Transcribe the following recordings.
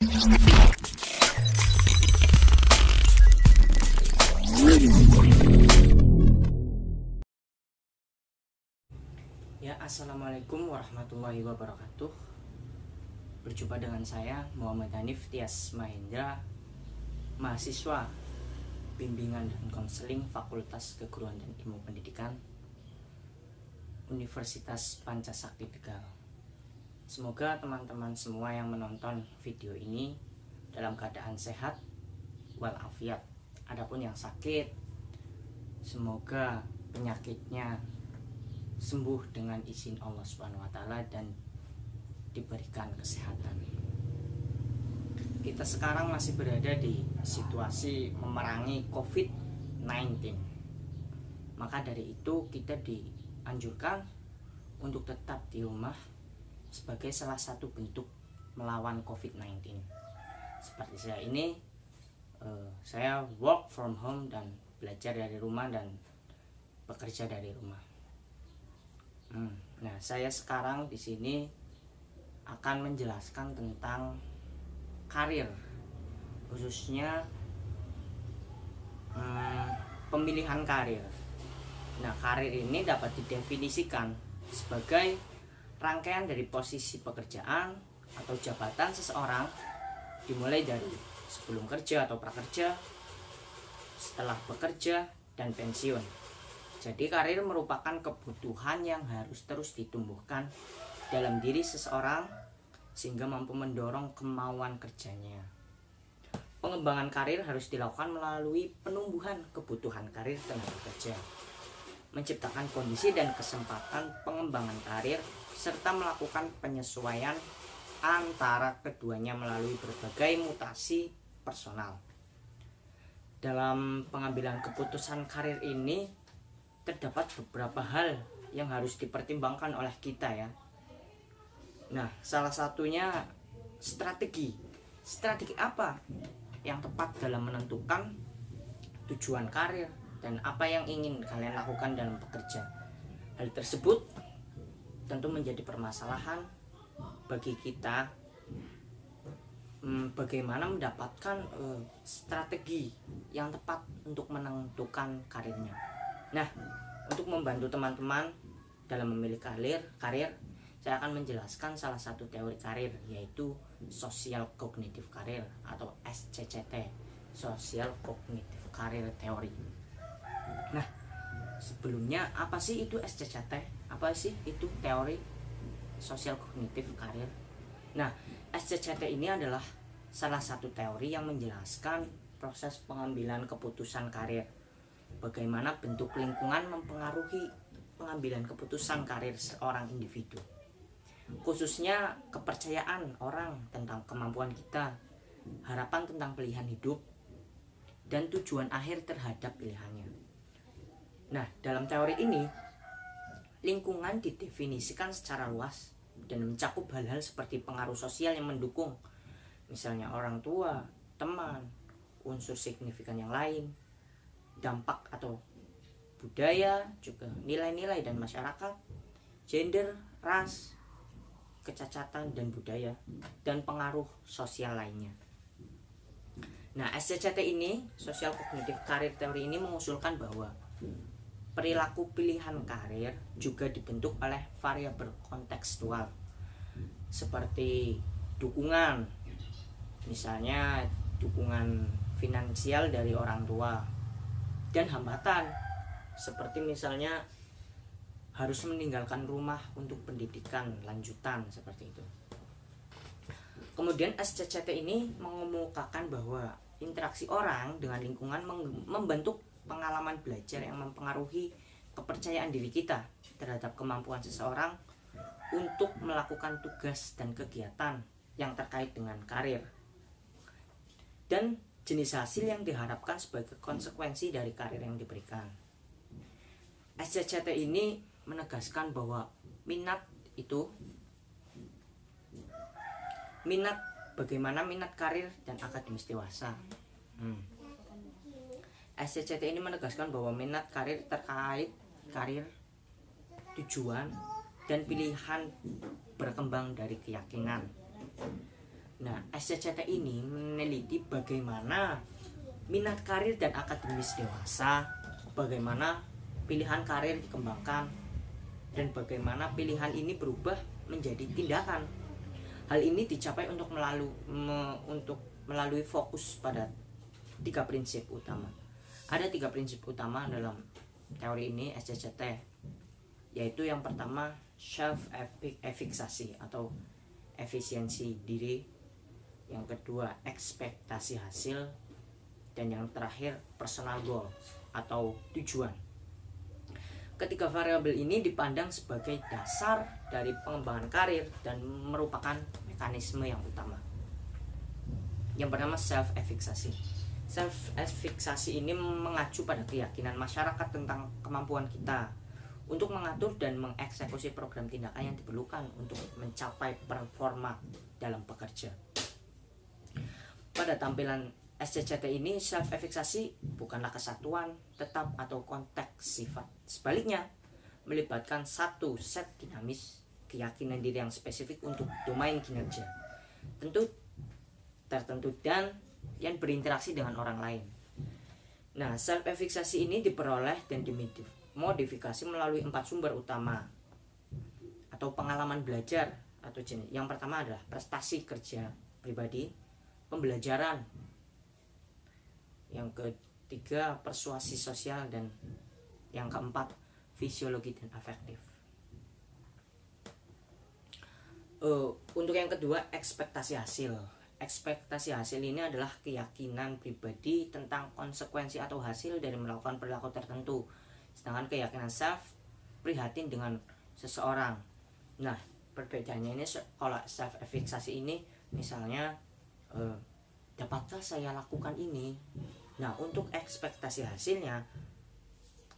Ya, assalamualaikum warahmatullahi wabarakatuh. Berjumpa dengan saya Muhammad Hanif Tias Mahendra, mahasiswa Bimbingan dan Konseling Fakultas Keguruan dan Ilmu Pendidikan Universitas Pancasakti Tegal. Semoga teman-teman semua yang menonton video ini dalam keadaan sehat walafiat. Adapun yang sakit, semoga penyakitnya sembuh dengan izin Allah Subhanahu wa taala dan diberikan kesehatan. Kita sekarang masih berada di situasi memerangi COVID-19. Maka dari itu kita dianjurkan untuk tetap di rumah sebagai salah satu bentuk melawan COVID-19. Seperti saya ini, saya work from home dan belajar dari rumah dan bekerja dari rumah. Nah, saya sekarang di sini akan menjelaskan tentang karir, khususnya pemilihan karir. Nah, karir ini dapat didefinisikan sebagai rangkaian dari posisi pekerjaan atau jabatan seseorang dimulai dari sebelum kerja atau prakerja, setelah bekerja, dan pensiun. Jadi karir merupakan kebutuhan yang harus terus ditumbuhkan dalam diri seseorang sehingga mampu mendorong kemauan kerjanya. Pengembangan karir harus dilakukan melalui penumbuhan kebutuhan karir tenaga kerja, menciptakan kondisi dan kesempatan pengembangan karir, serta melakukan penyesuaian antara keduanya melalui berbagai mutasi personal. Dalam pengambilan keputusan karir ini terdapat beberapa hal yang harus dipertimbangkan oleh kita ya. Nah, salah satunya strategi. Strategi apa yang tepat dalam menentukan tujuan karir dan apa yang ingin kalian lakukan dalam bekerja. Hal tersebut tentu menjadi permasalahan bagi kita, bagaimana mendapatkan strategi yang tepat untuk menentukan karirnya. Nah, untuk membantu teman-teman dalam memilih karir, saya akan menjelaskan salah satu teori karir, yaitu Social Cognitive Career atau SCCT, Social Cognitive Career Theory. Nah, sebelumnya apa sih itu SCCT? Apa sih itu teori Social Cognitive Career? Nah, SCCT ini adalah salah satu teori yang menjelaskan proses pengambilan keputusan karir. Bagaimana bentuk lingkungan mempengaruhi pengambilan keputusan karir seorang individu, khususnya kepercayaan orang tentang kemampuan kita, harapan tentang pilihan hidup, dan tujuan akhir terhadap pilihannya. Nah, dalam teori ini, lingkungan didefinisikan secara luas dan mencakup hal-hal seperti pengaruh sosial yang mendukung, misalnya orang tua, teman, unsur signifikan yang lain, dampak atau budaya, juga nilai-nilai dan masyarakat, gender, ras, kecacatan dan budaya, dan pengaruh sosial lainnya. Nah, SCCT ini, Social Cognitive Career Theory ini mengusulkan bahwa perilaku pilihan karir juga dibentuk oleh variabel kontekstual seperti dukungan, misalnya dukungan finansial dari orang tua, dan hambatan seperti misalnya harus meninggalkan rumah untuk pendidikan lanjutan, seperti itu. Kemudian SCCT ini mengemukakan bahwa interaksi orang dengan lingkungan membentuk pengalaman belajar yang mempengaruhi kepercayaan diri kita terhadap kemampuan seseorang untuk melakukan tugas dan kegiatan yang terkait dengan karir, dan jenis hasil yang diharapkan sebagai konsekuensi dari karir yang diberikan. SCCT ini menegaskan bahwa bagaimana minat karir dan akademis dewasa. SCCT ini menegaskan bahwa minat karir terkait karir, tujuan, dan pilihan berkembang dari keyakinan. Nah, SCCT ini meneliti bagaimana minat karir dan akademis dewasa, bagaimana pilihan karir dikembangkan, dan bagaimana pilihan ini berubah menjadi tindakan. Hal ini dicapai untuk melalui fokus pada 3 prinsip utama. Ada 3 prinsip utama dalam teori ini SCCT, yaitu yang pertama self efficacy atau efisiensi diri, yang kedua ekspektasi hasil, dan yang terakhir personal goal atau tujuan. Ketiga variabel ini dipandang sebagai dasar dari pengembangan karir dan merupakan mekanisme yang utama. Yang pertama self efficacy. Self efficacy ini mengacu pada keyakinan masyarakat tentang kemampuan kita untuk mengatur dan mengeksekusi program tindakan yang diperlukan untuk mencapai performa dalam bekerja. Pada tampilan SCCT ini, self efficacy bukanlah kesatuan tetap atau konteks sifat. Sebaliknya, melibatkan satu set dinamis keyakinan diri yang spesifik untuk domain kinerja tertentu dan yang berinteraksi dengan orang lain. Nah, self efficacy ini diperoleh dan dimodifikasi melalui 4 sumber utama atau pengalaman belajar atau jenis. Yang pertama adalah prestasi kerja pribadi, pembelajaran. Yang ketiga persuasi sosial, dan yang keempat fisiologi dan afektif. Untuk yang kedua ekspektasi hasil. Ekspektasi hasil ini adalah keyakinan pribadi tentang konsekuensi atau hasil dari melakukan perilaku tertentu. Sedangkan keyakinan self prihatin dengan seseorang. Nah, perbedaannya ini kalau self efficacy ini misalnya dapatkah saya lakukan ini? Nah, untuk ekspektasi hasilnya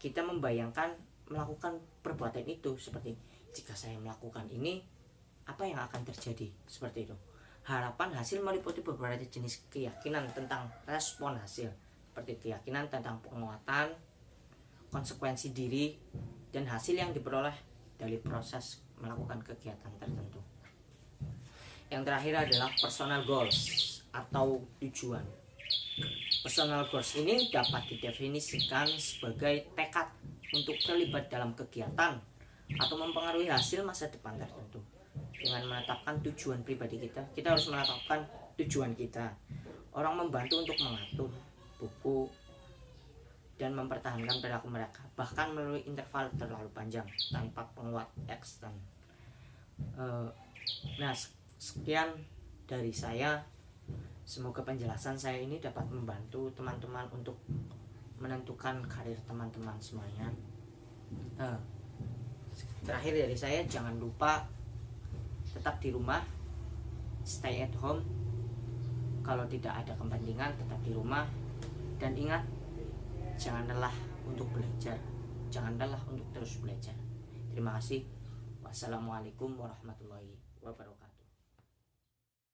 kita membayangkan melakukan perbuatan itu, seperti jika saya melakukan ini apa yang akan terjadi, seperti itu. Harapan hasil meliputi beberapa jenis keyakinan tentang respon hasil, seperti keyakinan tentang penguatan, konsekuensi diri, dan hasil yang diperoleh dari proses melakukan kegiatan tertentu. Yang terakhir adalah personal goals atau tujuan. Personal goals ini dapat didefinisikan sebagai tekad untuk terlibat dalam kegiatan atau mempengaruhi hasil masa depan tertentu. Dengan menetapkan tujuan pribadi kita harus menetapkan tujuan kita. Orang membantu untuk mengatur buku dan mempertahankan perilaku mereka, bahkan melalui interval terlalu panjang tanpa penguat ekstern. Nah, sekian dari saya. Semoga penjelasan saya ini dapat membantu teman-teman untuk menentukan karir teman-teman semuanya. Terakhir dari saya, jangan lupa tetap di rumah, stay at home. Kalau tidak ada kepentingan, tetap di rumah. Dan ingat, jangan lelah untuk belajar, jangan lelah untuk terus belajar. Terima kasih. Wassalamualaikum warahmatullahi wabarakatuh.